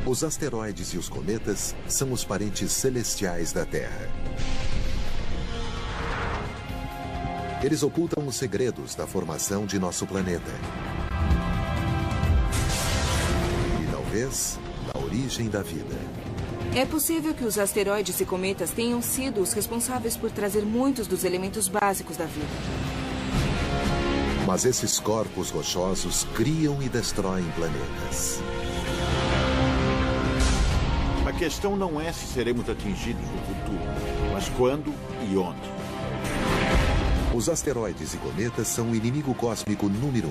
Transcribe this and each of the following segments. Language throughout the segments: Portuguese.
Os asteroides e os cometas são os parentes celestiais da Terra. Eles ocultam os segredos da formação de nosso planeta. E talvez, da origem da vida. É possível que os asteroides e cometas tenham sido os responsáveis por trazer muitos dos elementos básicos da vida. Mas esses corpos rochosos criam e destroem planetas. A questão não é se seremos atingidos no futuro, mas quando e onde. Os asteroides e cometas são o inimigo cósmico número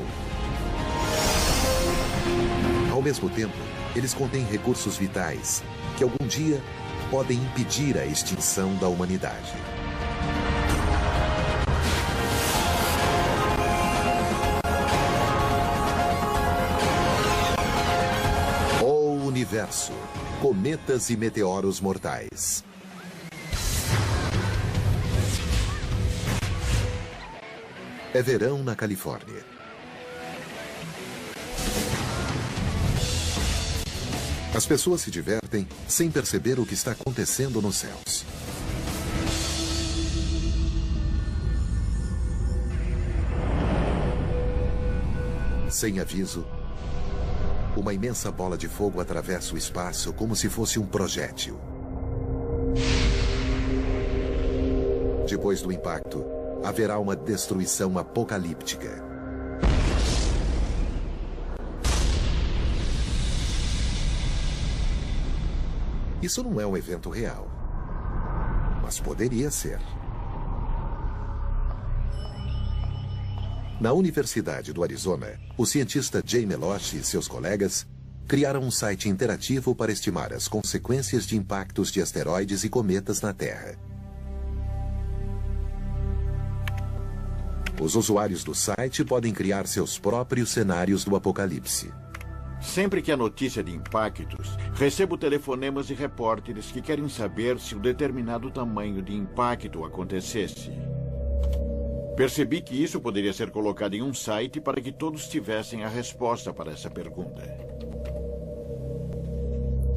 1. Ao mesmo tempo, eles contêm recursos vitais que algum dia podem impedir a extinção da humanidade. O universo, cometas e meteoros mortais. É verão na Califórnia. As pessoas se divertem sem perceber o que está acontecendo nos céus. Sem aviso, uma imensa bola de fogo atravessa o espaço como se fosse um projétil. Depois do impacto, haverá uma destruição apocalíptica. Isso não é um evento real, mas poderia ser. Na Universidade do Arizona, o cientista Jay Meloche e seus colegas criaram um site interativo para estimar as consequências de impactos de asteroides e cometas na Terra. Os usuários do site podem criar seus próprios cenários do apocalipse. Sempre que há notícia de impactos, recebo telefonemas de repórteres que querem saber se um determinado tamanho de impacto acontecesse. Percebi que isso poderia ser colocado em um site para que todos tivessem a resposta para essa pergunta.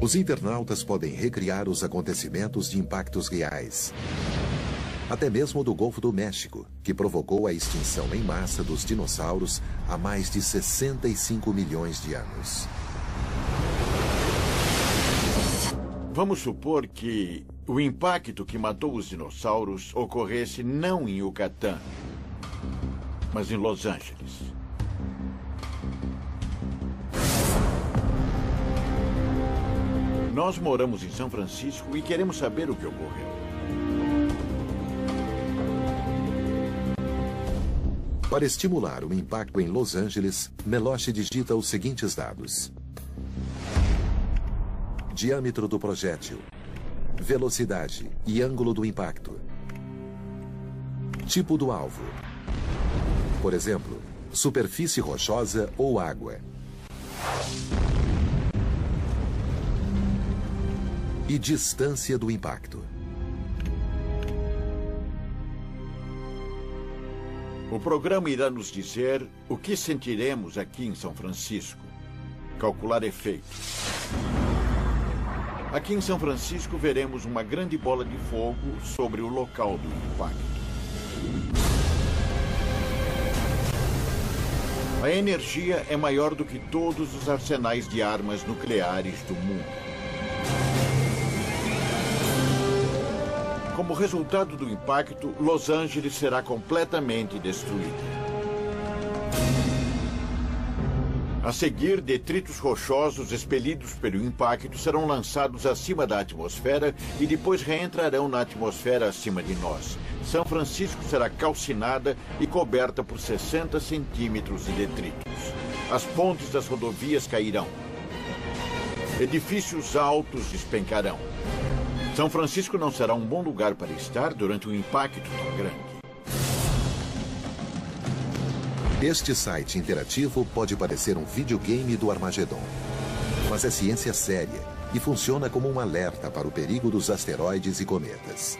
Os internautas podem recriar os acontecimentos de impactos reais. Até mesmo do Golfo do México, que provocou a extinção em massa dos dinossauros há mais de 65 milhões de anos. Vamos supor que o impacto que matou os dinossauros ocorresse não em Yucatán, mas em Los Angeles. Nós moramos em São Francisco e queremos saber o que ocorreu. Para estimular o impacto em Los Angeles, Meloche digita os seguintes dados: diâmetro do projétil, velocidade e ângulo do impacto, tipo do alvo, por exemplo, superfície rochosa ou água, e distância do impacto. O programa irá nos dizer o que sentiremos aqui em São Francisco. Calcular efeitos. Aqui em São Francisco veremos uma grande bola de fogo sobre o local do impacto. A energia é maior do que todos os arsenais de armas nucleares do mundo. Como resultado do impacto, Los Angeles será completamente destruída. A seguir, detritos rochosos expelidos pelo impacto serão lançados acima da atmosfera e depois reentrarão na atmosfera acima de nós. São Francisco será calcinada e coberta por 60 centímetros de detritos. As pontes das rodovias cairão. Edifícios altos despencarão. São Francisco não será um bom lugar para estar durante um impacto tão grande. Este site interativo pode parecer um videogame do Armagedon, mas é ciência séria e funciona como um alerta para o perigo dos asteroides e cometas.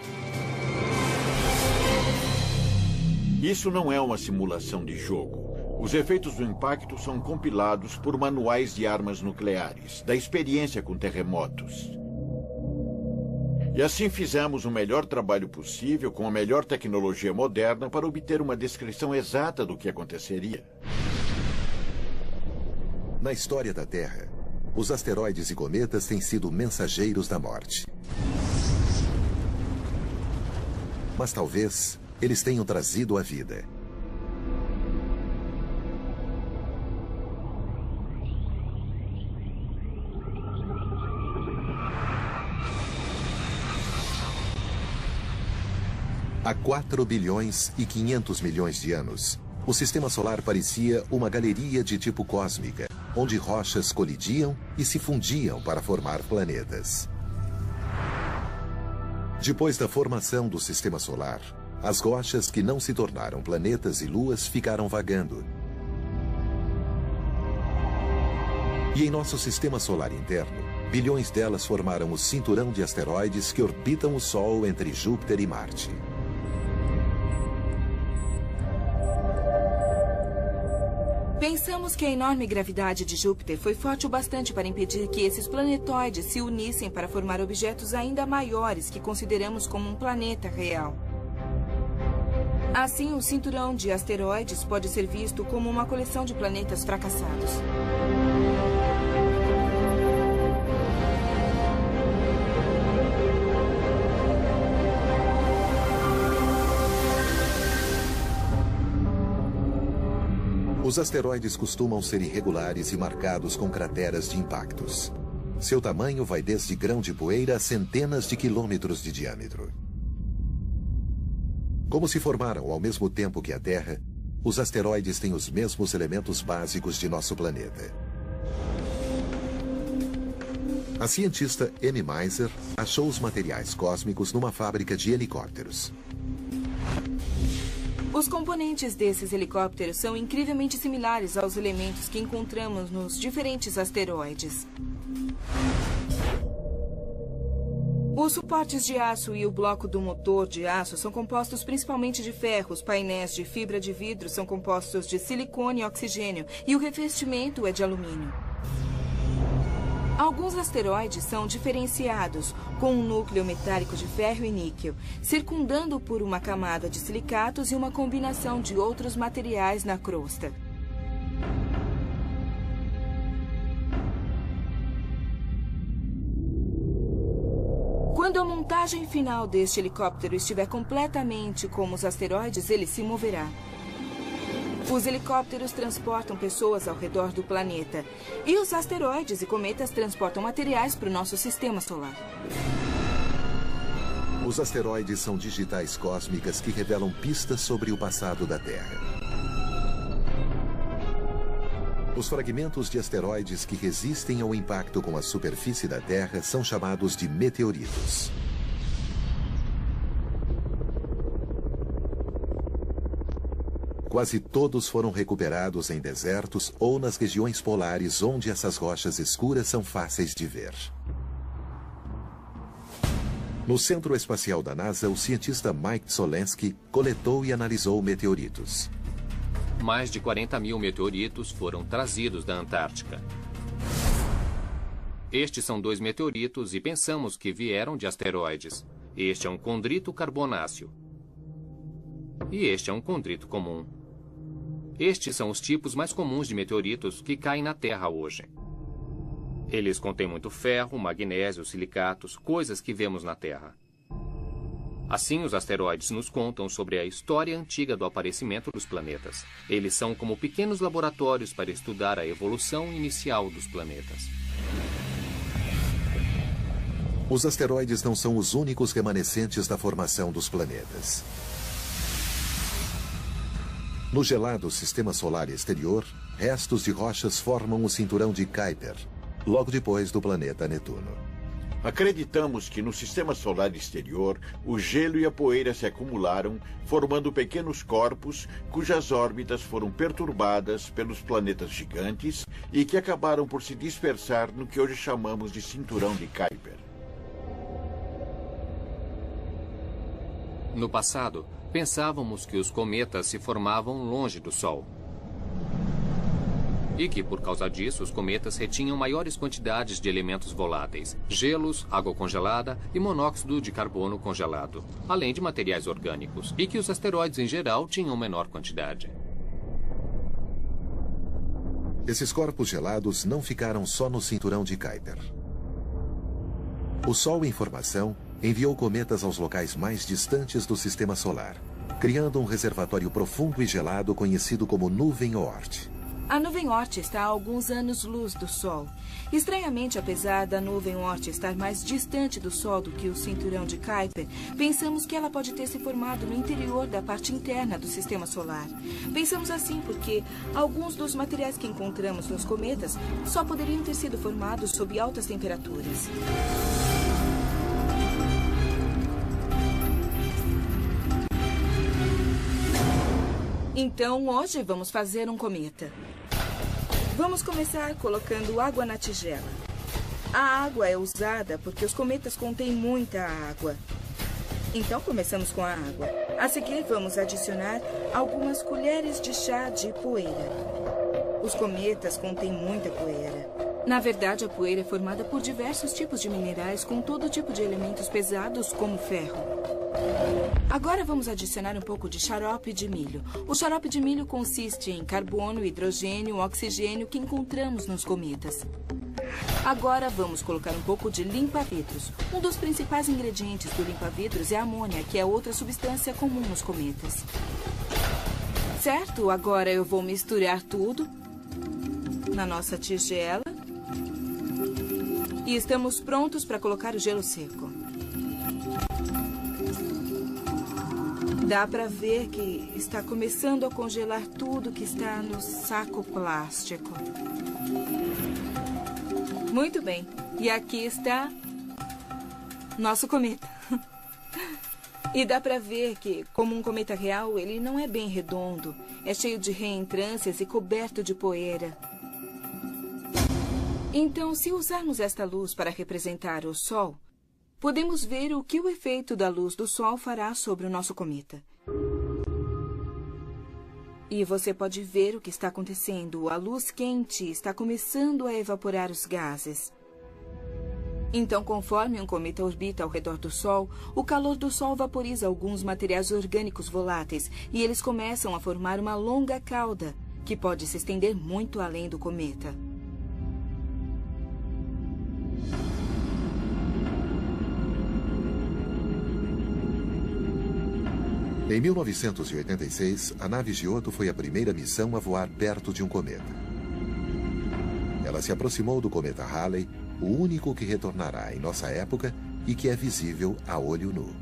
Isso não é uma simulação de jogo. Os efeitos do impacto são compilados por manuais de armas nucleares, da experiência com terremotos. E assim fizemos o melhor trabalho possível, com a melhor tecnologia moderna, para obter uma descrição exata do que aconteceria. Na história da Terra, os asteroides e cometas têm sido mensageiros da morte. Mas talvez eles tenham trazido a vida. Há 4 bilhões e 500 milhões de anos, o Sistema Solar parecia uma galeria de tipo cósmica, onde rochas colidiam e se fundiam para formar planetas. Depois da formação do Sistema Solar, as rochas que não se tornaram planetas e luas ficaram vagando. E em nosso Sistema Solar interno, bilhões delas formaram o cinturão de asteroides que orbitam o Sol entre Júpiter e Marte. Pensamos que a enorme gravidade de Júpiter foi forte o bastante para impedir que esses planetoides se unissem para formar objetos ainda maiores que consideramos como um planeta real. Assim, o cinturão de asteroides pode ser visto como uma coleção de planetas fracassados. Os asteroides costumam ser irregulares e marcados com crateras de impactos. Seu tamanho vai desde grão de poeira a centenas de quilômetros de diâmetro. Como se formaram ao mesmo tempo que a Terra, os asteroides têm os mesmos elementos básicos de nosso planeta. A cientista Amy Meiser achou os materiais cósmicos numa fábrica de helicópteros. Os componentes desses helicópteros são incrivelmente similares aos elementos que encontramos nos diferentes asteroides. Os suportes de aço e o bloco do motor de aço são compostos principalmente de ferro. Os painéis de fibra de vidro são compostos de silicone e oxigênio, e o revestimento é de alumínio. Alguns asteroides são diferenciados, com um núcleo metálico de ferro e níquel, circundando por uma camada de silicatos e uma combinação de outros materiais na crosta. Quando a montagem final deste helicóptero estiver completamente como os asteroides, ele se moverá. Os helicópteros transportam pessoas ao redor do planeta. E os asteroides e cometas transportam materiais para o nosso sistema solar. Os asteroides são digitais cósmicas que revelam pistas sobre o passado da Terra. Os fragmentos de asteroides que resistem ao impacto com a superfície da Terra são chamados de meteoritos. Quase todos foram recuperados em desertos ou nas regiões polares, onde essas rochas escuras são fáceis de ver. No Centro Espacial da NASA, o cientista Mike Solensky coletou e analisou meteoritos. Mais de 40 mil meteoritos foram trazidos da Antártica. Estes são 2 meteoritos e pensamos que vieram de asteroides. Este é um condrito carbonáceo. E este é um condrito comum. Estes são os tipos mais comuns de meteoritos que caem na Terra hoje. Eles contêm muito ferro, magnésio, silicatos, coisas que vemos na Terra. Assim, os asteroides nos contam sobre a história antiga do aparecimento dos planetas. Eles são como pequenos laboratórios para estudar a evolução inicial dos planetas. Os asteroides não são os únicos remanescentes da formação dos planetas. No gelado sistema solar exterior, restos de rochas formam o cinturão de Kuiper, logo depois do planeta Netuno. Acreditamos que no sistema solar exterior, o gelo e a poeira se acumularam, formando pequenos corpos cujas órbitas foram perturbadas pelos planetas gigantes e que acabaram por se dispersar no que hoje chamamos de cinturão de Kuiper. No passado, pensávamos que os cometas se formavam longe do Sol. E que, por causa disso, os cometas retinham maiores quantidades de elementos voláteis, gelos, água congelada e monóxido de carbono congelado, além de materiais orgânicos, e que os asteroides em geral tinham menor quantidade. Esses corpos gelados não ficaram só no cinturão de Kuiper. O Sol em formação enviou cometas aos locais mais distantes do Sistema Solar, criando um reservatório profundo e gelado conhecido como Nuvem Oort. A nuvem Oort está a alguns anos-luz do Sol. Estranhamente, apesar da nuvem Oort estar mais distante do Sol do que o cinturão de Kuiper, pensamos que ela pode ter se formado no interior da parte interna do Sistema Solar. Pensamos assim porque alguns dos materiais que encontramos nos cometas só poderiam ter sido formados sob altas temperaturas. Então, hoje vamos fazer um cometa. Vamos começar colocando água na tigela. A água é usada porque os cometas contêm muita água. Então, começamos com a água. A seguir, vamos adicionar algumas colheres de chá de poeira. Os cometas contêm muita poeira. Na verdade, a poeira é formada por diversos tipos de minerais com todo tipo de elementos pesados, como ferro. Agora vamos adicionar um pouco de xarope de milho. O xarope de milho consiste em carbono, hidrogênio, oxigênio que encontramos nos cometas. Agora vamos colocar um pouco de limpa-vidros. Um dos principais ingredientes do limpa-vidros é a amônia, que é outra substância comum nos cometas. Certo? Agora eu vou misturar tudo na nossa tigela. E estamos prontos para colocar o gelo seco. Dá para ver que está começando a congelar tudo que está no saco plástico. Muito bem. E aqui está nosso cometa. E dá para ver que, como um cometa real, ele não é bem redondo. É cheio de reentrâncias e coberto de poeira. Então, se usarmos esta luz para representar o Sol, podemos ver o que o efeito da luz do Sol fará sobre o nosso cometa. E você pode ver o que está acontecendo. A luz quente está começando a evaporar os gases. Então, conforme um cometa orbita ao redor do Sol, o calor do Sol vaporiza alguns materiais orgânicos voláteis e eles começam a formar uma longa cauda, que pode se estender muito além do cometa. Em 1986, a nave Giotto foi a primeira missão a voar perto de um cometa. Ela se aproximou do cometa Halley, o único que retornará em nossa época e que é visível a olho nu.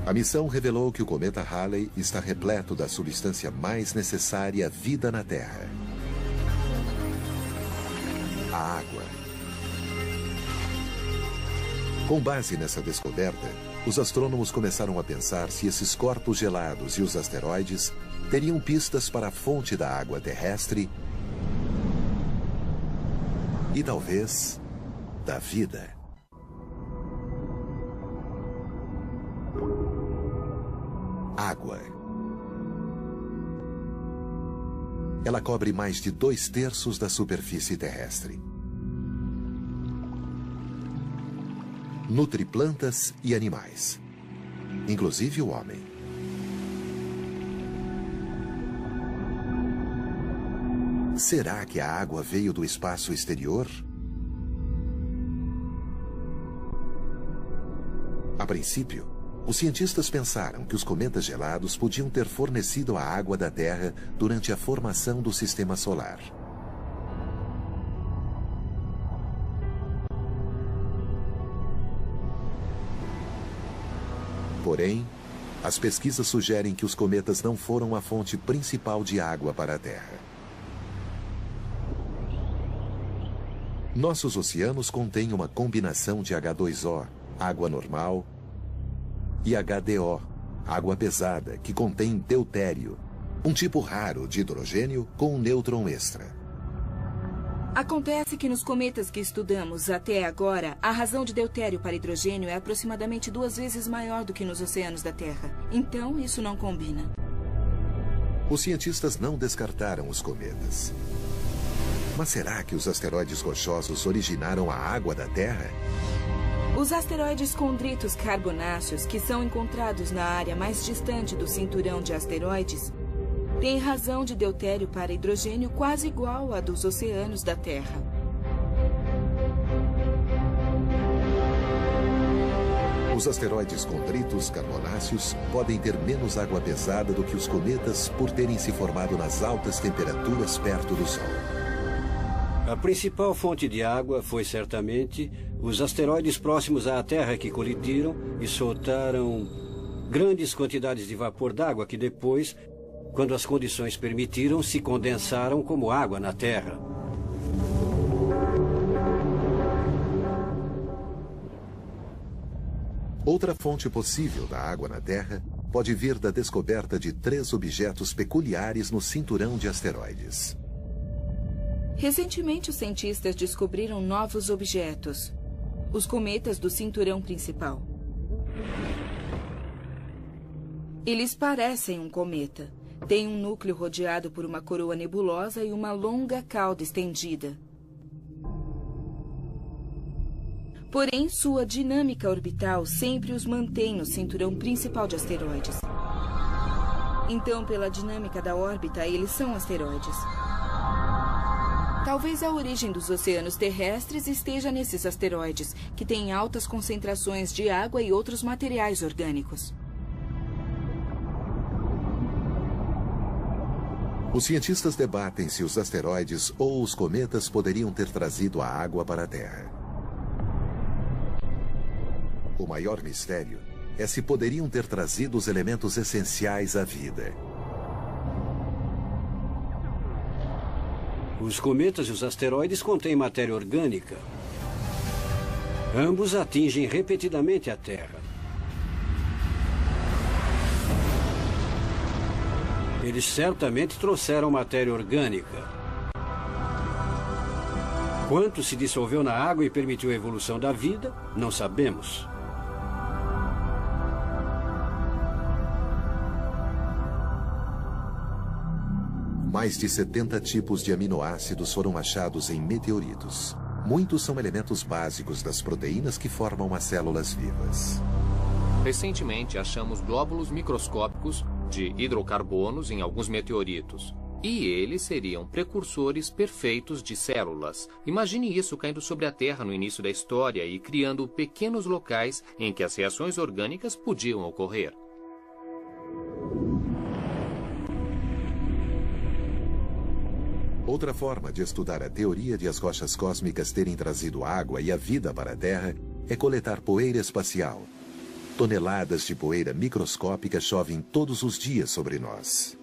A missão revelou que o cometa Halley está repleto da substância mais necessária à vida na Terra: a água. Com base nessa descoberta, os astrônomos começaram a pensar se esses corpos gelados e os asteroides teriam pistas para a fonte da água terrestre e, talvez, da vida. Água. Ela cobre mais de 2/3 da superfície terrestre. Nutre plantas e animais, inclusive o homem. Será que a água veio do espaço exterior? A princípio, os cientistas pensaram que os cometas gelados podiam ter fornecido a água da Terra durante a formação do Sistema Solar. Porém, as pesquisas sugerem que os cometas não foram a fonte principal de água para a Terra. Nossos oceanos contêm uma combinação de H2O, água normal, e HDO, água pesada, que contém deutério, um tipo raro de hidrogênio com um nêutron extra. Acontece que nos cometas que estudamos até agora, a razão de deutério para hidrogênio é aproximadamente 2 vezes maior do que nos oceanos da Terra. Então, isso não combina. Os cientistas não descartaram os cometas. Mas será que os asteroides rochosos originaram a água da Terra? Os asteroides condritos carbonáceos, que são encontrados na área mais distante do cinturão de asteroides, têm razão de deutério para hidrogênio quase igual à dos oceanos da Terra. Os asteroides condritos carbonáceos podem ter menos água pesada do que os cometas por terem se formado nas altas temperaturas perto do Sol. A principal fonte de água foi certamente os asteroides próximos à Terra que colidiram e soltaram grandes quantidades de vapor d'água que depois, quando as condições permitiram, se condensaram como água na Terra. Outra fonte possível da água na Terra pode vir da descoberta de 3 objetos peculiares no cinturão de asteroides. Recentemente, os cientistas descobriram novos objetos, os cometas do cinturão principal. Eles parecem um cometa. Têm um núcleo rodeado por uma coroa nebulosa e uma longa cauda estendida. Porém, sua dinâmica orbital sempre os mantém no cinturão principal de asteroides. Então, pela dinâmica da órbita, eles são asteroides. Talvez a origem dos oceanos terrestres esteja nesses asteroides, que têm altas concentrações de água e outros materiais orgânicos. Os cientistas debatem se os asteroides ou os cometas poderiam ter trazido a água para a Terra. O maior mistério é se poderiam ter trazido os elementos essenciais à vida. Os cometas e os asteroides contêm matéria orgânica. Ambos atingem repetidamente a Terra. Eles certamente trouxeram matéria orgânica. Quanto se dissolveu na água e permitiu a evolução da vida, não sabemos. Mais de 70 tipos de aminoácidos foram achados em meteoritos. Muitos são elementos básicos das proteínas que formam as células vivas. Recentemente, achamos glóbulos microscópicos de hidrocarbonos em alguns meteoritos. E eles seriam precursores perfeitos de células. Imagine isso caindo sobre a Terra no início da história e criando pequenos locais em que as reações orgânicas podiam ocorrer. Outra forma de estudar a teoria de as rochas cósmicas terem trazido água e a vida para a Terra é coletar poeira espacial. Toneladas de poeira microscópica chovem todos os dias sobre nós.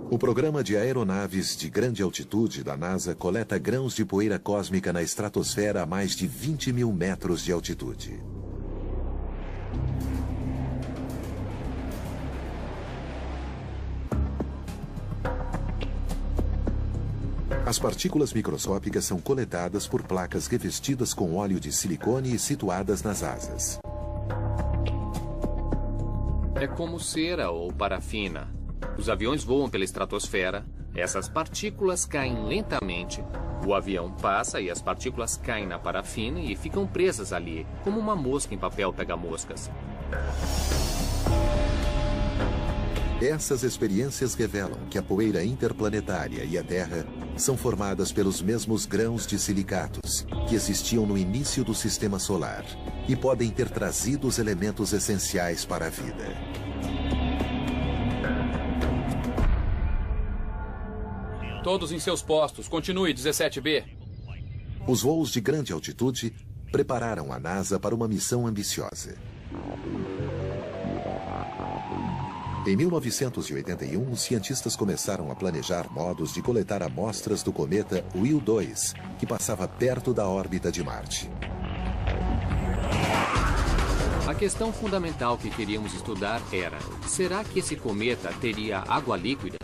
O programa de aeronaves de grande altitude da NASA coleta grãos de poeira cósmica na estratosfera a mais de 20 mil metros de altitude. As partículas microscópicas são coletadas por placas revestidas com óleo de silicone e situadas nas asas. É como cera ou parafina. Os aviões voam pela estratosfera, essas partículas caem lentamente. O avião passa e as partículas caem na parafina e ficam presas ali, como uma mosca em papel pega-moscas. Essas experiências revelam que a poeira interplanetária e a Terra são formadas pelos mesmos grãos de silicatos que existiam no início do Sistema Solar e podem ter trazido os elementos essenciais para a vida. Todos em seus postos. Continue, 17B. Os voos de grande altitude prepararam a NASA para uma missão ambiciosa. Em 1981, os cientistas começaram a planejar modos de coletar amostras do cometa Will 2, que passava perto da órbita de Marte. A questão fundamental que queríamos estudar era: será que esse cometa teria água líquida?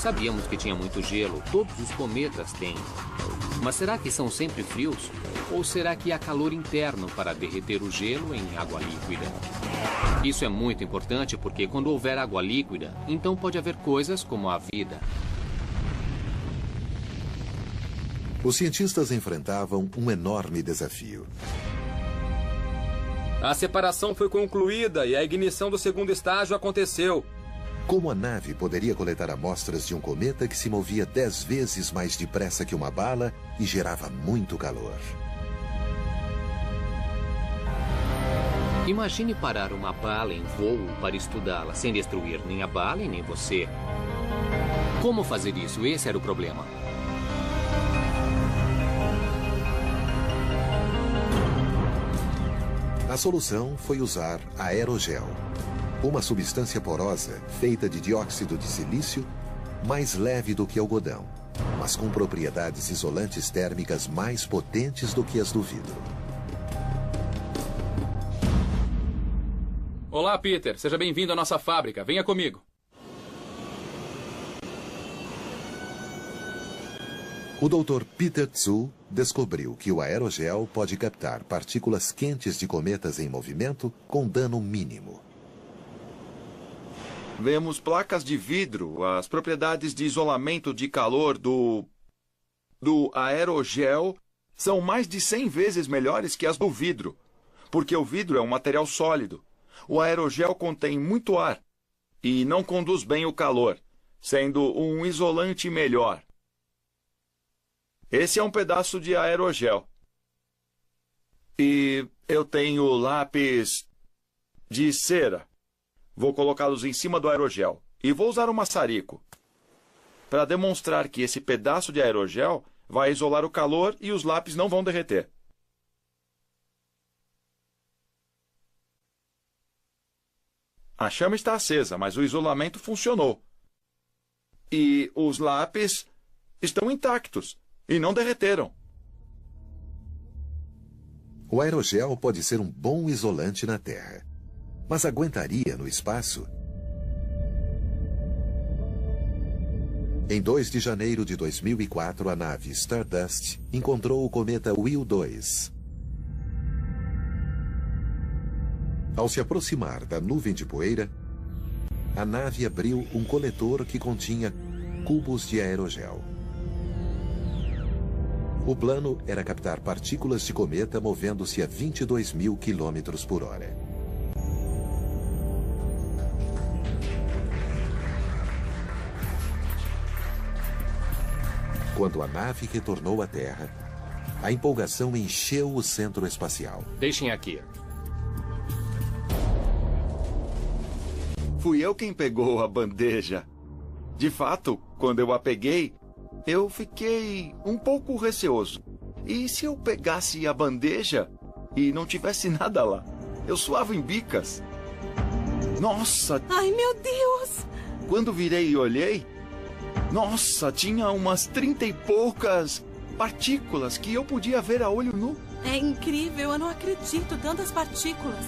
Sabíamos que tinha muito gelo, todos os cometas têm. Mas será que são sempre frios? Ou será que há calor interno para derreter o gelo em água líquida? Isso é muito importante porque quando houver água líquida, então pode haver coisas como a vida. Os cientistas enfrentavam um enorme desafio. A separação foi concluída e a ignição do segundo estágio aconteceu. Como a nave poderia coletar amostras de um cometa que se movia 10 vezes mais depressa que uma bala e gerava muito calor? Imagine parar uma bala em voo para estudá-la sem destruir nem a bala e nem você. Como fazer isso? Esse era o problema. A solução foi usar aerogel, uma substância porosa feita de dióxido de silício, mais leve do que algodão, mas com propriedades isolantes térmicas mais potentes do que as do vidro. Olá, Peter. Seja bem-vindo à nossa fábrica. Venha comigo. O Dr. Peter Tsu descobriu que o aerogel pode captar partículas quentes de cometas em movimento com dano mínimo. Vemos placas de vidro. As propriedades de isolamento de calor do aerogel são mais de 100 vezes melhores que as do vidro, porque o vidro é um material sólido. O aerogel contém muito ar e não conduz bem o calor, sendo um isolante melhor. Esse é um pedaço de aerogel. E eu tenho lápis de cera. Vou colocá-los em cima do aerogel. E vou usar um maçarico para demonstrar que esse pedaço de aerogel vai isolar o calor e os lápis não vão derreter. A chama está acesa, mas o isolamento funcionou. E os lápis estão intactos e não derreteram. O aerogel pode ser um bom isolante na Terra, mas aguentaria no espaço? Em 2 de janeiro de 2004, a nave Stardust encontrou o cometa Will 2. Ao se aproximar da nuvem de poeira, a nave abriu um coletor que continha cubos de aerogel. O plano era captar partículas de cometa movendo-se a 22.000 km por hora. Quando a nave retornou à Terra, a empolgação encheu o centro espacial. Deixem aqui. Fui eu quem pegou a bandeja. De fato, quando eu a peguei, eu fiquei um pouco receoso. E se eu pegasse a bandeja e não tivesse nada lá? Eu suava em bicas. Nossa! Ai, meu Deus! Quando virei e olhei, nossa, tinha umas 30 e poucas partículas que eu podia ver a olho nu. É incrível, eu não acredito, tantas partículas.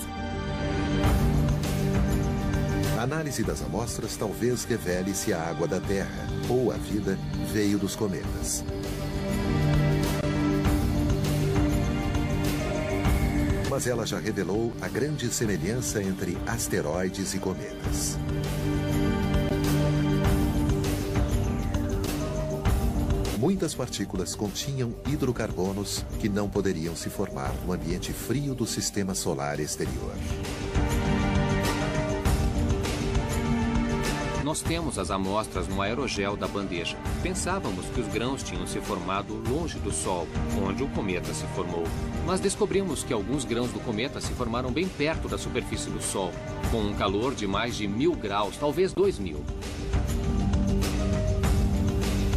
A análise das amostras talvez revele se a água da Terra ou a vida veio dos cometas. Mas ela já revelou a grande semelhança entre asteroides e cometas. Muitas partículas continham hidrocarbonos que não poderiam se formar no ambiente frio do sistema solar exterior. Nós temos as amostras no aerogel da bandeja. Pensávamos que os grãos tinham se formado longe do Sol, onde o cometa se formou. Mas descobrimos que alguns grãos do cometa se formaram bem perto da superfície do Sol, com um calor de mais de 1000 graus, talvez 2000.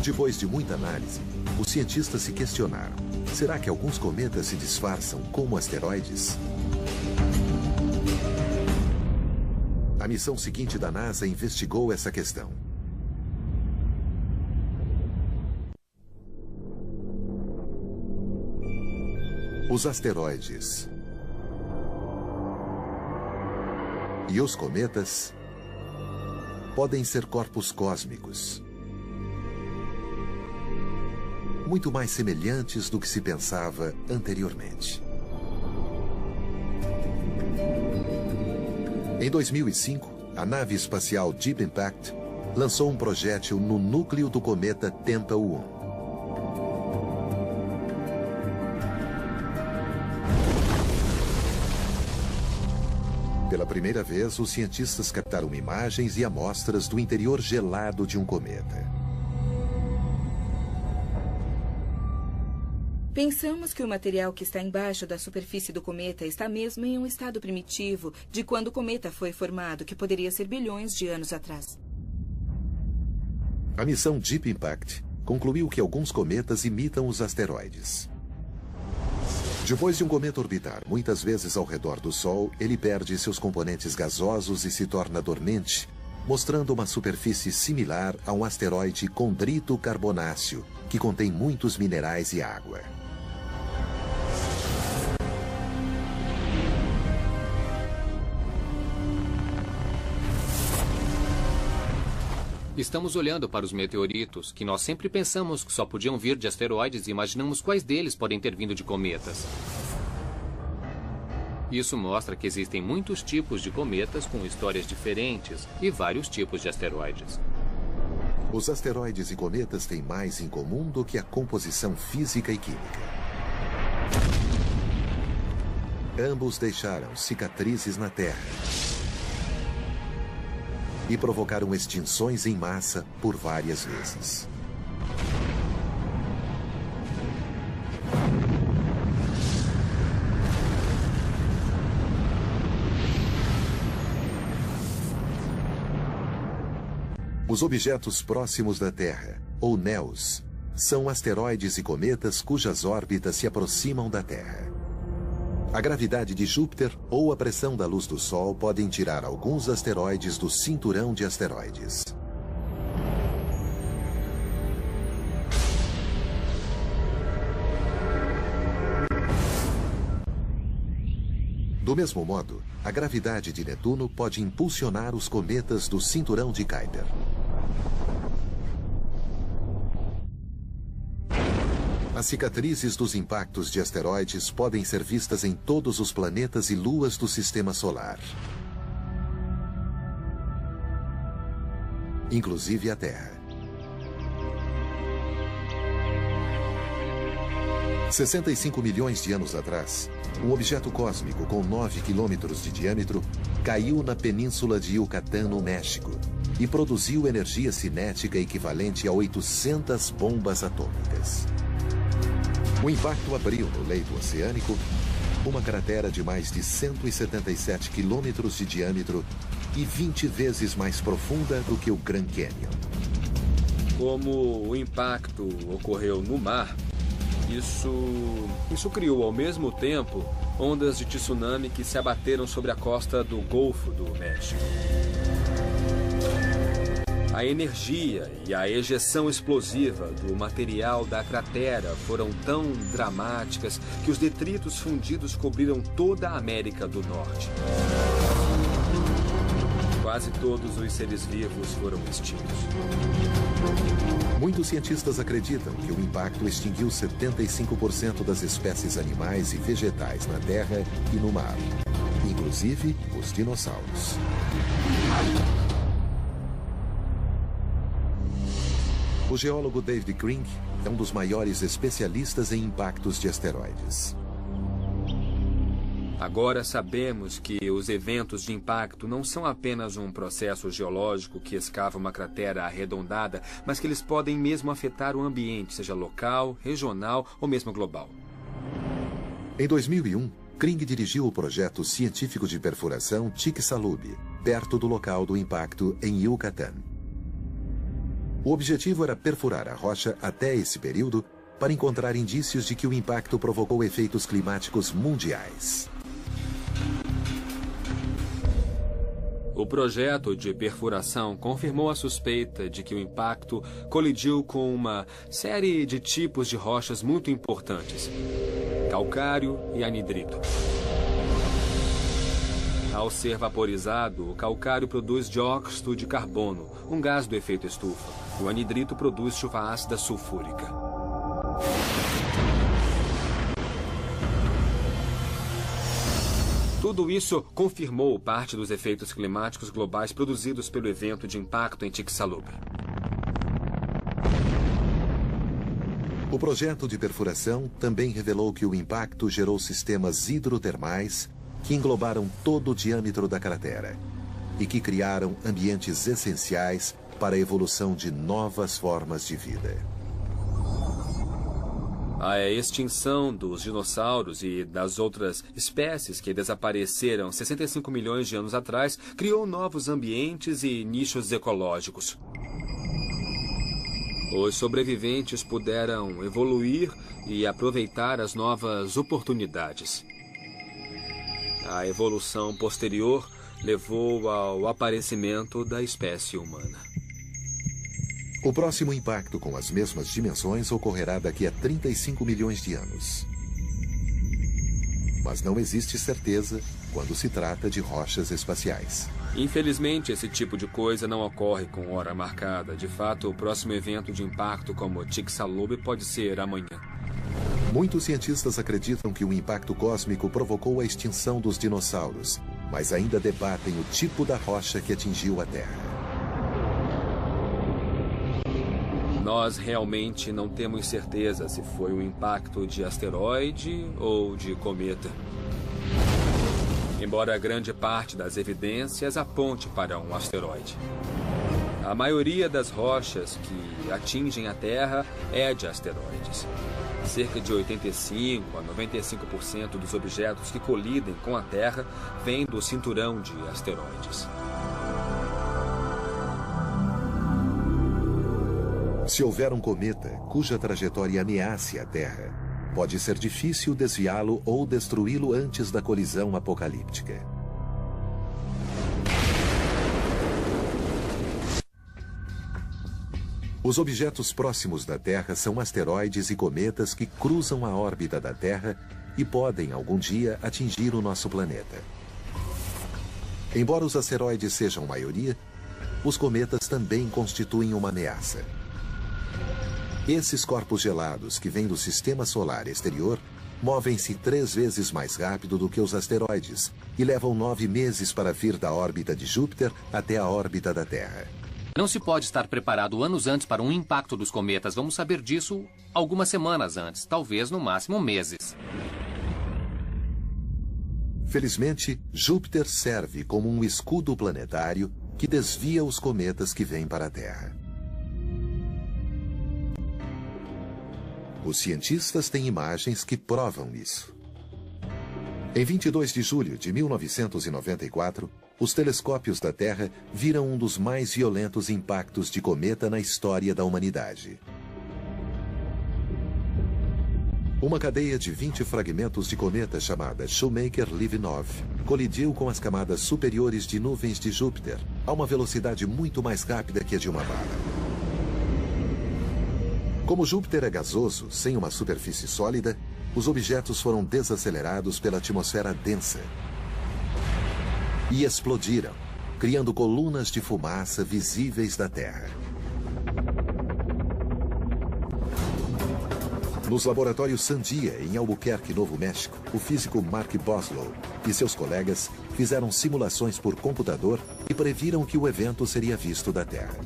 Depois de muita análise, os cientistas se questionaram: será que alguns cometas se disfarçam como asteroides? A missão seguinte da NASA investigou essa questão. Os asteroides e os cometas podem ser corpos cósmicos. muito mais semelhantes do que se pensava anteriormente. Em 2005, a nave espacial Deep Impact lançou um projétil no núcleo do cometa Tempel 1. Pela primeira vez, os cientistas captaram imagens e amostras do interior gelado de um cometa. Pensamos que o material que está embaixo da superfície do cometa está mesmo em um estado primitivo de quando o cometa foi formado, que poderia ser bilhões de anos atrás. A missão Deep Impact concluiu que alguns cometas imitam os asteroides. Depois de um cometa orbitar muitas vezes ao redor do Sol, ele perde seus componentes gasosos e se torna dormente, mostrando uma superfície similar a um asteroide condrito carbonáceo, que contém muitos minerais e água. Estamos olhando para os meteoritos, que nós sempre pensamos que só podiam vir de asteroides e imaginamos quais deles podem ter vindo de cometas. Isso mostra que existem muitos tipos de cometas com histórias diferentes e vários tipos de asteroides. Os asteroides e cometas têm mais em comum do que a composição física e química. Ambos deixaram cicatrizes na Terra e provocaram extinções em massa por várias vezes. Os objetos próximos da Terra, ou NEOs, são asteroides e cometas cujas órbitas se aproximam da Terra. A gravidade de Júpiter ou a pressão da luz do Sol podem tirar alguns asteroides do cinturão de asteroides. Do mesmo modo, a gravidade de Netuno pode impulsionar os cometas do cinturão de Kuiper. As cicatrizes dos impactos de asteroides podem ser vistas em todos os planetas e luas do Sistema Solar, inclusive a Terra. 65 milhões de anos atrás, um objeto cósmico com 9 quilômetros de diâmetro caiu na península de Yucatán, no México, e produziu energia cinética equivalente a 800 bombas atômicas. O impacto abriu no leito oceânico uma cratera de mais de 177 quilômetros de diâmetro e 20 vezes mais profunda do que o Grand Canyon. Como o impacto ocorreu no mar, isso criou ao mesmo tempo ondas de tsunami que se abateram sobre a costa do Golfo do México. A energia e a ejeção explosiva do material da cratera foram tão dramáticas que os detritos fundidos cobriram toda a América do Norte. Quase todos os seres vivos foram extintos. Muitos cientistas acreditam que o impacto extinguiu 75% das espécies animais e vegetais na Terra e no mar, inclusive os dinossauros. O geólogo David Crink é um dos maiores especialistas em impactos de asteroides. Agora sabemos que os eventos de impacto não são apenas um processo geológico que escava uma cratera arredondada, mas que eles podem mesmo afetar o ambiente, seja local, regional ou mesmo global. Em 2001, Crink dirigiu o projeto científico de perfuração Chicxulub, perto do local do impacto em Yucatán. O objetivo era perfurar a rocha até esse período para encontrar indícios de que o impacto provocou efeitos climáticos mundiais. O projeto de perfuração confirmou a suspeita de que o impacto colidiu com uma série de tipos de rochas muito importantes: calcário e anidrito. Ao ser vaporizado, o calcário produz dióxido de carbono, um gás do efeito estufa. O anidrito produz chuva ácida sulfúrica. Tudo isso confirmou parte dos efeitos climáticos globais produzidos pelo evento de impacto em Chicxulub. O projeto de perfuração também revelou que o impacto gerou sistemas hidrotermais que englobaram todo o diâmetro da cratera e que criaram ambientes essenciais para a evolução de novas formas de vida. A extinção dos dinossauros e das outras espécies que desapareceram 65 milhões de anos atrás criou novos ambientes e nichos ecológicos. Os sobreviventes puderam evoluir e aproveitar as novas oportunidades. A evolução posterior levou ao aparecimento da espécie humana. O próximo impacto com as mesmas dimensões ocorrerá daqui a 35 milhões de anos. Mas não existe certeza quando se trata de rochas espaciais. Infelizmente, esse tipo de coisa não ocorre com hora marcada. De fato, o próximo evento de impacto como Chicxulub pode ser amanhã. Muitos cientistas acreditam que o impacto cósmico provocou a extinção dos dinossauros, mas ainda debatem o tipo da rocha que atingiu a Terra. Nós realmente não temos certeza se foi um impacto de asteroide ou de cometa. Embora grande parte das evidências aponte para um asteroide. A maioria das rochas que atingem a Terra é de asteroides. Cerca de 85% a 95% dos objetos que colidem com a Terra vêm do cinturão de asteroides. Se houver um cometa cuja trajetória ameace a Terra, pode ser difícil desviá-lo ou destruí-lo antes da colisão apocalíptica. Os objetos próximos da Terra são asteroides e cometas que cruzam a órbita da Terra e podem, algum dia, atingir o nosso planeta. Embora os asteroides sejam maioria, os cometas também constituem uma ameaça. Esses corpos gelados que vêm do sistema solar exterior movem-se 3 vezes mais rápido do que os asteroides e levam 9 meses para vir da órbita de Júpiter até a órbita da Terra. Não se pode estar preparado anos antes para um impacto dos cometas. Vamos saber disso algumas semanas antes, talvez no máximo meses. Felizmente, Júpiter serve como um escudo planetário que desvia os cometas que vêm para a Terra. Os cientistas têm imagens que provam isso. Em 22 de julho de 1994, os telescópios da Terra viram um dos mais violentos impactos de cometa na história da humanidade. Uma cadeia de 20 fragmentos de cometa chamada Shoemaker-Levin-9 colidiu com as camadas superiores de nuvens de Júpiter a uma velocidade muito mais rápida que a de uma bala. Como Júpiter é gasoso, sem uma superfície sólida, os objetos foram desacelerados pela atmosfera densa e explodiram, criando colunas de fumaça visíveis da Terra. Nos laboratórios Sandia, em Albuquerque, Novo México, o físico Mark Boslow e seus colegas fizeram simulações por computador e previram que o evento seria visto da Terra.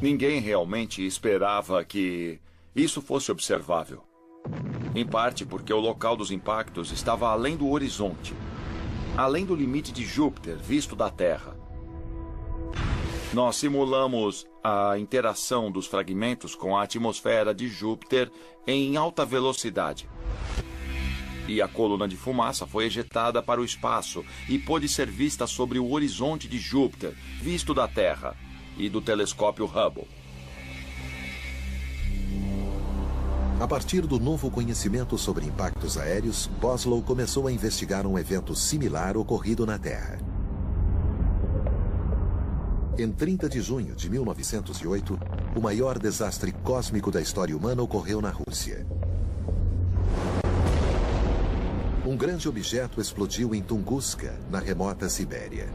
Ninguém realmente esperava que isso fosse observável. Em parte porque o local dos impactos estava além do horizonte, além do limite de Júpiter visto da Terra. Nós simulamos a interação dos fragmentos com a atmosfera de Júpiter em alta velocidade. E a coluna de fumaça foi ejetada para o espaço e pôde ser vista sobre o horizonte de Júpiter, visto da Terra, e do telescópio Hubble. A partir do novo conhecimento sobre impactos aéreos, Boslow começou a investigar um evento similar ocorrido na Terra. Em 30 de junho de 1908, o maior desastre cósmico da história humana ocorreu na Rússia. Um grande objeto explodiu em Tunguska, na remota Sibéria.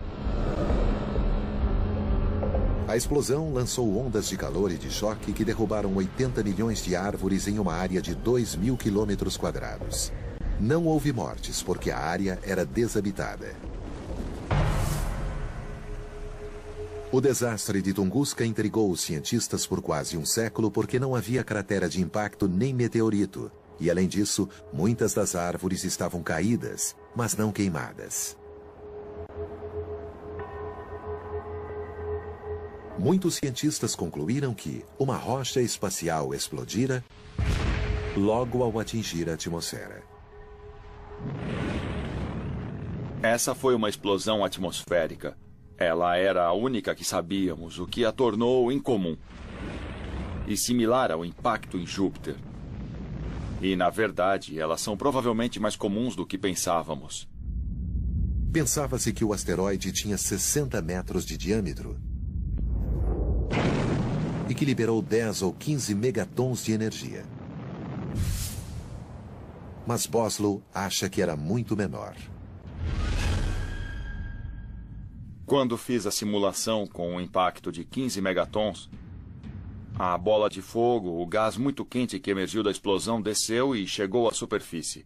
A explosão lançou ondas de calor e de choque que derrubaram 80 milhões de árvores em uma área de 2.000 quilômetros quadrados. Não houve mortes porque a área era desabitada. O desastre de Tunguska intrigou os cientistas por quase um século porque não havia cratera de impacto nem meteorito. E, além disso, muitas das árvores estavam caídas, mas não queimadas. Muitos cientistas concluíram que uma rocha espacial explodira logo ao atingir a atmosfera. Essa foi uma explosão atmosférica. Ela era a única que sabíamos, o que a tornou incomum. E similar ao impacto em Júpiter. E, na verdade, elas são provavelmente mais comuns do que pensávamos. Pensava-se que o asteroide tinha 60 metros de diâmetro e que liberou 10 ou 15 megatons de energia. Mas Boslow acha que era muito menor. Quando fiz a simulação com um impacto de 15 megatons, a bola de fogo, o gás muito quente que emergiu da explosão desceu e chegou à superfície.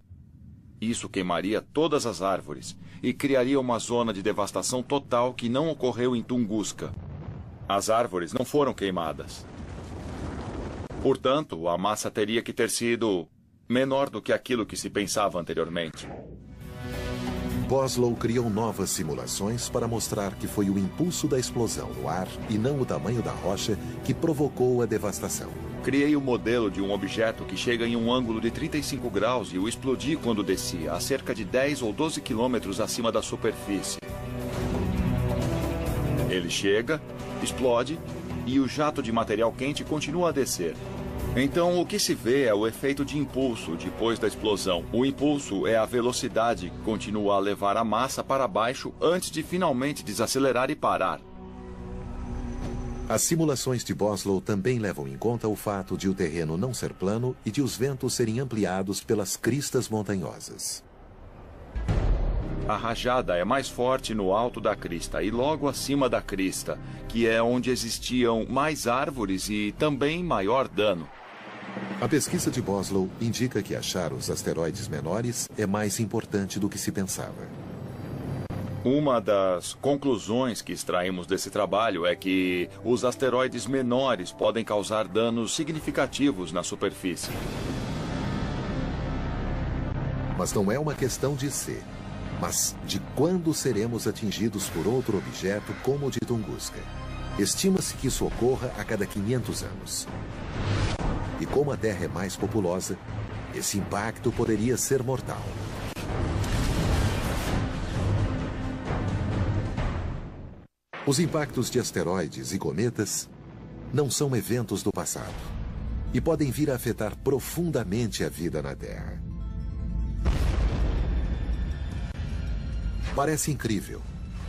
Isso queimaria todas as árvores e criaria uma zona de devastação total que não ocorreu em Tunguska. As árvores não foram queimadas. Portanto, a massa teria que ter sido menor do que aquilo que se pensava anteriormente. Boslow criou novas simulações para mostrar que foi o impulso da explosão no ar e não o tamanho da rocha que provocou a devastação. Criei um modelo de um objeto que chega em um ângulo de 35 graus e o explodi quando descia, a cerca de 10 ou 12 quilômetros acima da superfície. Ele chega, explode e o jato de material quente continua a descer. Então, o que se vê é o efeito de impulso depois da explosão. O impulso é a velocidade que continua a levar a massa para baixo antes de finalmente desacelerar e parar. As simulações de Boslow também levam em conta o fato de o terreno não ser plano e de os ventos serem ampliados pelas cristas montanhosas. A rajada é mais forte no alto da crista e logo acima da crista, que é onde existiam mais árvores e também maior dano. A pesquisa de Boslow indica que achar os asteroides menores é mais importante do que se pensava. Uma das conclusões que extraímos desse trabalho é que os asteroides menores podem causar danos significativos na superfície. Mas não é uma questão de se, mas de quando seremos atingidos por outro objeto como o de Tunguska. Estima-se que isso ocorra a cada 500 anos. E como a Terra é mais populosa, esse impacto poderia ser mortal. Os impactos de asteroides e cometas não são eventos do passado e podem vir a afetar profundamente a vida na Terra. Parece incrível,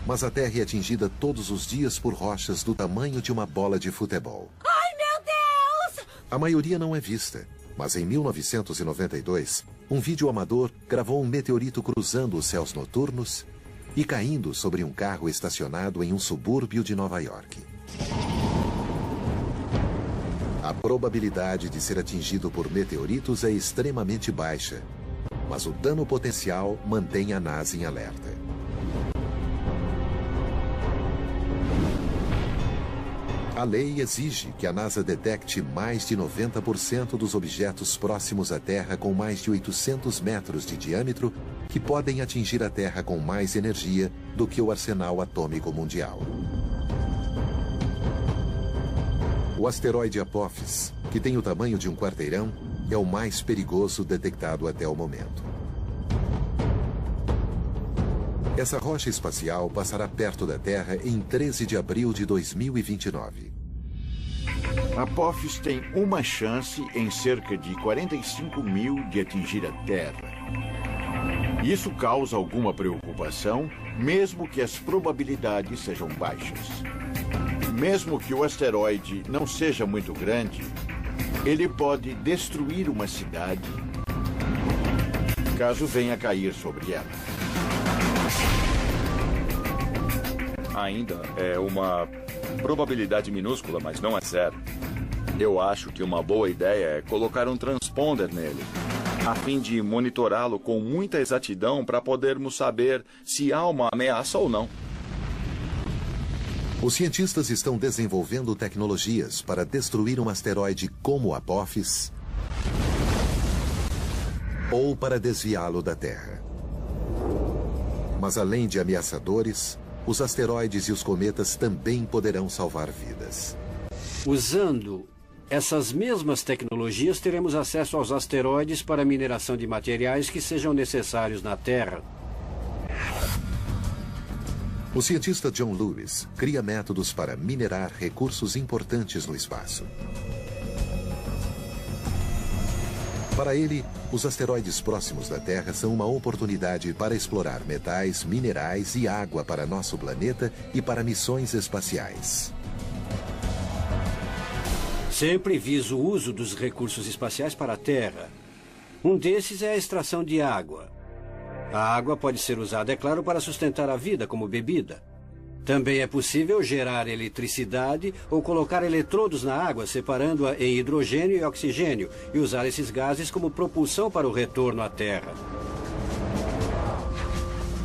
mas a Terra é atingida todos os dias por rochas do tamanho de uma bola de futebol. Ai, meu Deus! A maioria não é vista, mas em 1992, um vídeo amador gravou um meteorito cruzando os céus noturnos e caindo sobre um carro estacionado em um subúrbio de Nova York. A probabilidade de ser atingido por meteoritos é extremamente baixa, mas o dano potencial mantém a NASA em alerta. A lei exige que a NASA detecte mais de 90% dos objetos próximos à Terra com mais de 800 metros de diâmetro que podem atingir a Terra com mais energia do que o arsenal atômico mundial. O asteroide Apophis, que tem o tamanho de um quarteirão, é o mais perigoso detectado até o momento. Essa rocha espacial passará perto da Terra em 13 de abril de 2029. Apophis tem uma chance em cerca de 45 mil de atingir a Terra. Isso causa alguma preocupação, mesmo que as probabilidades sejam baixas. Mesmo que o asteroide não seja muito grande, ele pode destruir uma cidade caso venha cair sobre ela. Ainda é uma probabilidade minúscula, mas não é zero. Eu acho que uma boa ideia é colocar um transponder nele. a fim de monitorá-lo com muita exatidão para podermos saber se há uma ameaça ou não. Os cientistas estão desenvolvendo tecnologias para destruir um asteroide como Apophis ou para desviá-lo da Terra. Mas além de ameaçadores, os asteroides e os cometas também poderão salvar vidas. Usando essas mesmas tecnologias, teremos acesso aos asteroides para a mineração de materiais que sejam necessários na Terra. O cientista John Lewis cria métodos para minerar recursos importantes no espaço. Para ele, os asteroides próximos da Terra são uma oportunidade para explorar metais, minerais e água para nosso planeta e para missões espaciais. Sempre viso o uso dos recursos espaciais para a Terra. Um desses é a extração de água. A água pode ser usada, é claro, para sustentar a vida como bebida. Também é possível gerar eletricidade ou colocar eletrodos na água, separando-a em hidrogênio e oxigênio, e usar esses gases como propulsão para o retorno à Terra.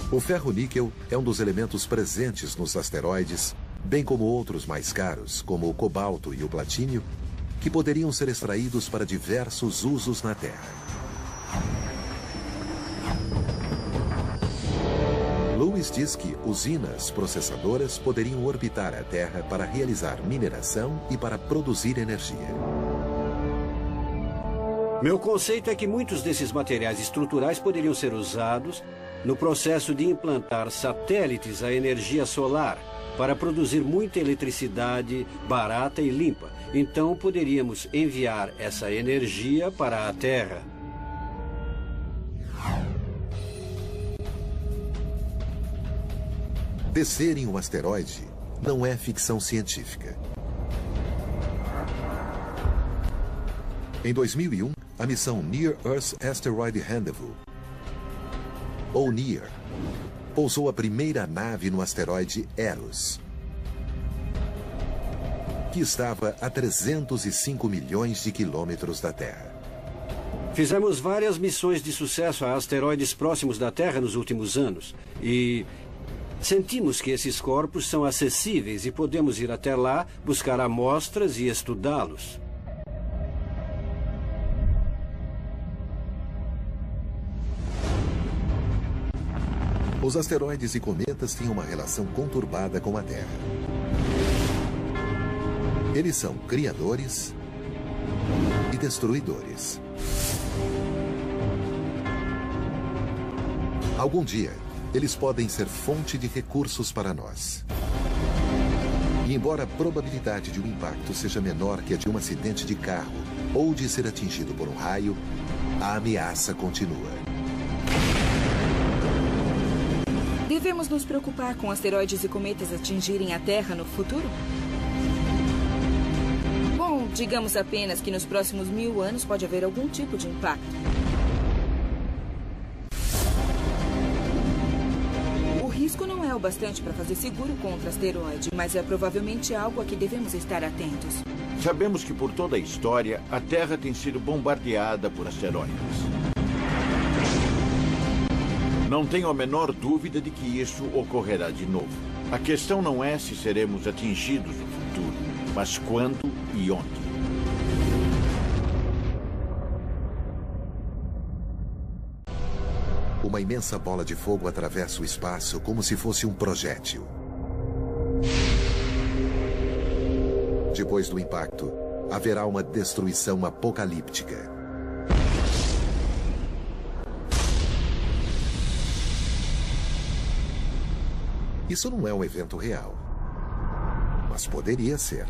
O ferro-níquel é um dos elementos presentes nos asteroides, bem como outros mais caros, como o cobalto e o platínio, que poderiam ser extraídos para diversos usos na Terra. Lewis diz que usinas processadoras poderiam orbitar a Terra para realizar mineração e para produzir energia. Meu conceito é que muitos desses materiais estruturais poderiam ser usados no processo de implantar satélites à energia solar para produzir muita eletricidade barata e limpa. Então poderíamos enviar essa energia para a Terra. Descer em um asteroide não é ficção científica. Em 2001, a missão Near Earth Asteroid Rendezvous, ou NEAR, pousou a primeira nave no asteroide Eros, que estava a 305 milhões de quilômetros da Terra. Fizemos várias missões de sucesso a asteroides próximos da Terra nos últimos anos e sentimos que esses corpos são acessíveis e podemos ir até lá, buscar amostras e estudá-los. Os asteroides e cometas têm uma relação conturbada com a Terra. Eles são criadores e destruidores. Algum dia, eles podem ser fonte de recursos para nós. E embora a probabilidade de um impacto seja menor que a de um acidente de carro ou de ser atingido por um raio, a ameaça continua. Devemos nos preocupar com asteroides e cometas atingirem a Terra no futuro? Bom, digamos apenas que nos próximos 1000 anos pode haver algum tipo de impacto. O risco não é o bastante para fazer seguro contra asteroide, mas é provavelmente algo a que devemos estar atentos. Sabemos que por toda a história, a Terra tem sido bombardeada por asteroides. Não tenho a menor dúvida de que isso ocorrerá de novo. A questão não é se seremos atingidos no futuro, mas quando e onde. Uma imensa bola de fogo atravessa o espaço como se fosse um projétil. Depois do impacto, haverá uma destruição apocalíptica. Isso não é um evento real, mas poderia ser.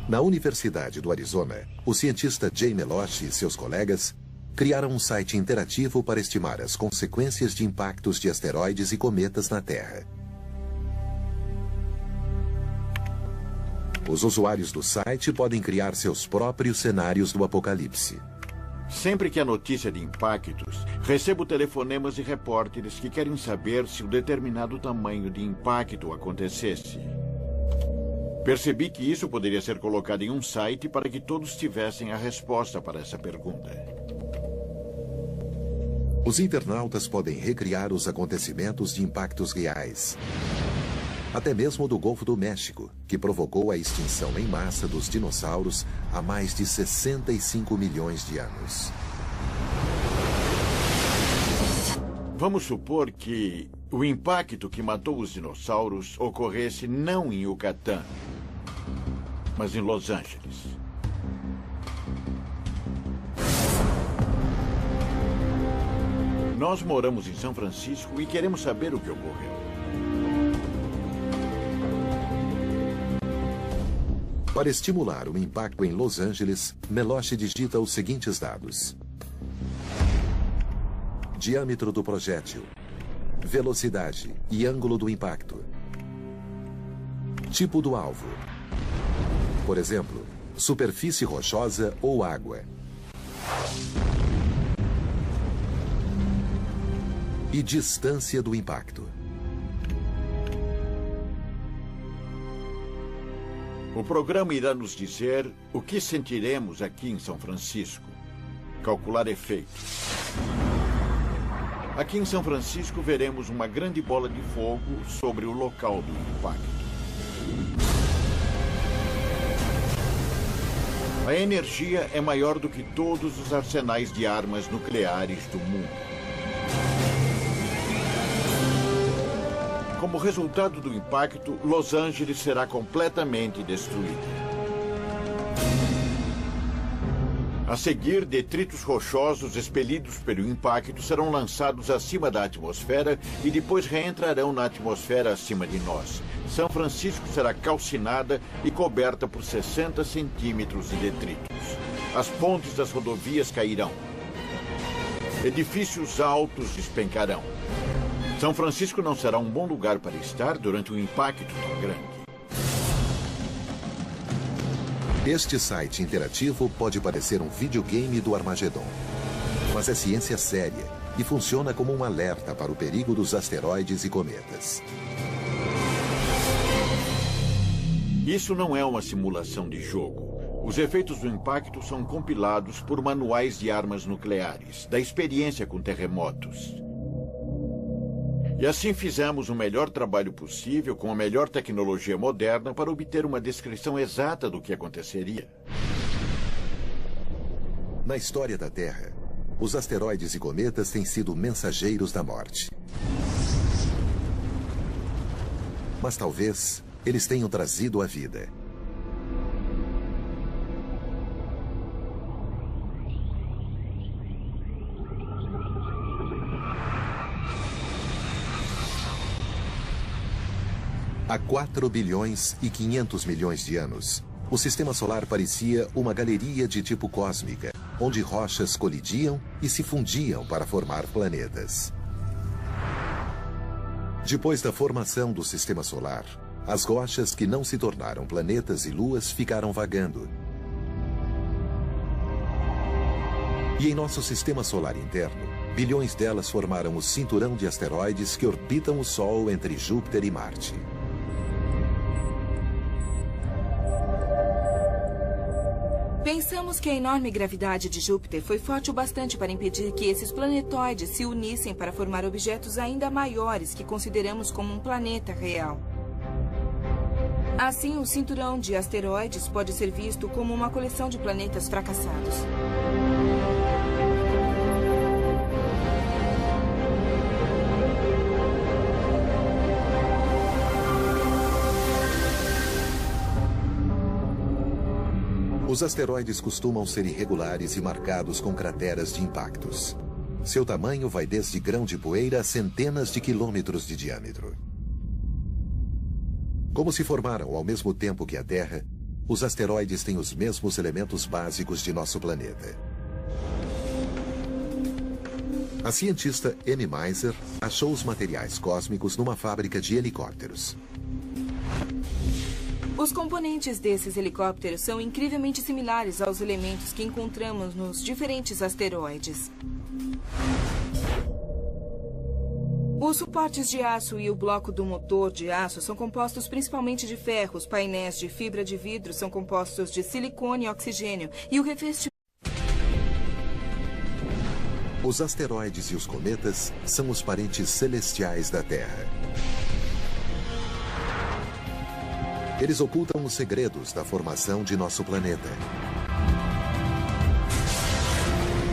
Na Universidade do Arizona, o cientista Jay Meloche e seus colegas criaram um site interativo para estimar as consequências de impactos de asteroides e cometas na Terra. Os usuários do site podem criar seus próprios cenários do apocalipse. Sempre que há notícia de impactos, recebo telefonemas de repórteres que querem saber se um determinado tamanho de impacto acontecesse. Percebi que isso poderia ser colocado em um site para que todos tivessem a resposta para essa pergunta. Os internautas podem recriar os acontecimentos de impactos reais. Até mesmo do Golfo do México, que provocou a extinção em massa dos dinossauros há mais de 65 milhões de anos. Vamos supor que o impacto que matou os dinossauros ocorresse não em Yucatán, mas em Los Angeles. Nós moramos em São Francisco e queremos saber o que ocorreu. Para estimular o impacto em Los Angeles, Meloche digita os seguintes dados: diâmetro do projétil, velocidade e ângulo do impacto, tipo do alvo, por exemplo, superfície rochosa ou água, e distância do impacto. O programa irá nos dizer o que sentiremos aqui em São Francisco. Calcular efeitos. Aqui em São Francisco veremos uma grande bola de fogo sobre o local do impacto. A energia é maior do que todos os arsenais de armas nucleares do mundo. Como resultado do impacto, Los Angeles será completamente destruída. A seguir, detritos rochosos expelidos pelo impacto serão lançados acima da atmosfera e depois reentrarão na atmosfera acima de nós. São Francisco será calcinada e coberta por 60 centímetros de detritos. As pontes das rodovias cairão. Edifícios altos despencarão. São Francisco não será um bom lugar para estar durante um impacto tão grande. Este site interativo pode parecer um videogame do Armagedon, mas é ciência séria e funciona como um alerta para o perigo dos asteroides e cometas. Isso não é uma simulação de jogo. Os efeitos do impacto são compilados por manuais de armas nucleares, da experiência com terremotos. E assim fizemos o melhor trabalho possível com a melhor tecnologia moderna para obter uma descrição exata do que aconteceria. Na história da Terra, os asteroides e cometas têm sido mensageiros da morte. Mas talvez eles tenham trazido a vida. Há 4 bilhões e 500 milhões de anos, o Sistema Solar parecia uma galeria de tipo cósmica, onde rochas colidiam e se fundiam para formar planetas. Depois da formação do Sistema Solar, as rochas que não se tornaram planetas e luas ficaram vagando. E em nosso Sistema Solar interno, bilhões delas formaram o cinturão de asteroides que orbitam o Sol entre Júpiter e Marte. Pensamos que a enorme gravidade de Júpiter foi forte o bastante para impedir que esses planetoides se unissem para formar objetos ainda maiores que consideramos como um planeta real. Assim, o cinturão de asteroides pode ser visto como uma coleção de planetas fracassados. Os asteroides costumam ser irregulares e marcados com crateras de impactos. Seu tamanho vai desde grão de poeira a centenas de quilômetros de diâmetro. Como se formaram ao mesmo tempo que a Terra, os asteroides têm os mesmos elementos básicos de nosso planeta. A cientista Amy Meiser achou os materiais cósmicos numa fábrica de helicópteros. Os componentes desses helicópteros são incrivelmente similares aos elementos que encontramos nos diferentes asteroides. Os suportes de aço e o bloco do motor de aço são compostos principalmente de ferro. Os painéis de fibra de vidro são compostos de silicone e oxigênio. E o revestimento... Os asteroides e os cometas são os parentes celestiais da Terra. Eles ocultam os segredos da formação de nosso planeta.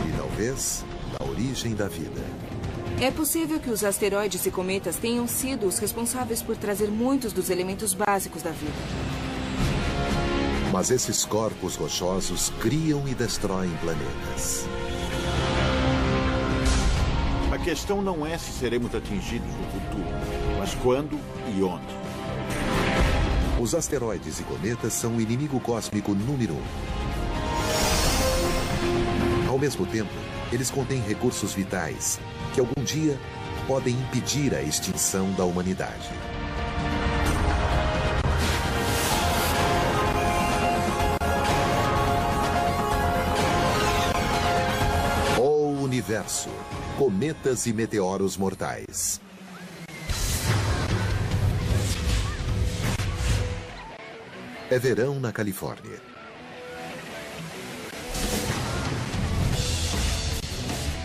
E talvez da origem da vida. É possível que os asteroides e cometas tenham sido os responsáveis por trazer muitos dos elementos básicos da vida. Mas esses corpos rochosos criam e destroem planetas. A questão não é se seremos atingidos no futuro, mas quando e onde. Os asteroides e cometas são o inimigo cósmico número 1. Ao mesmo tempo, eles contêm recursos vitais que algum dia podem impedir a extinção da humanidade. O universo. Cometas e meteoros mortais. É verão na Califórnia.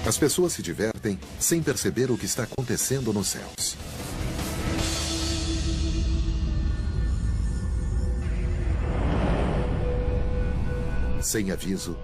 As pessoas se divertem sem perceber o que está acontecendo nos céus. Sem aviso,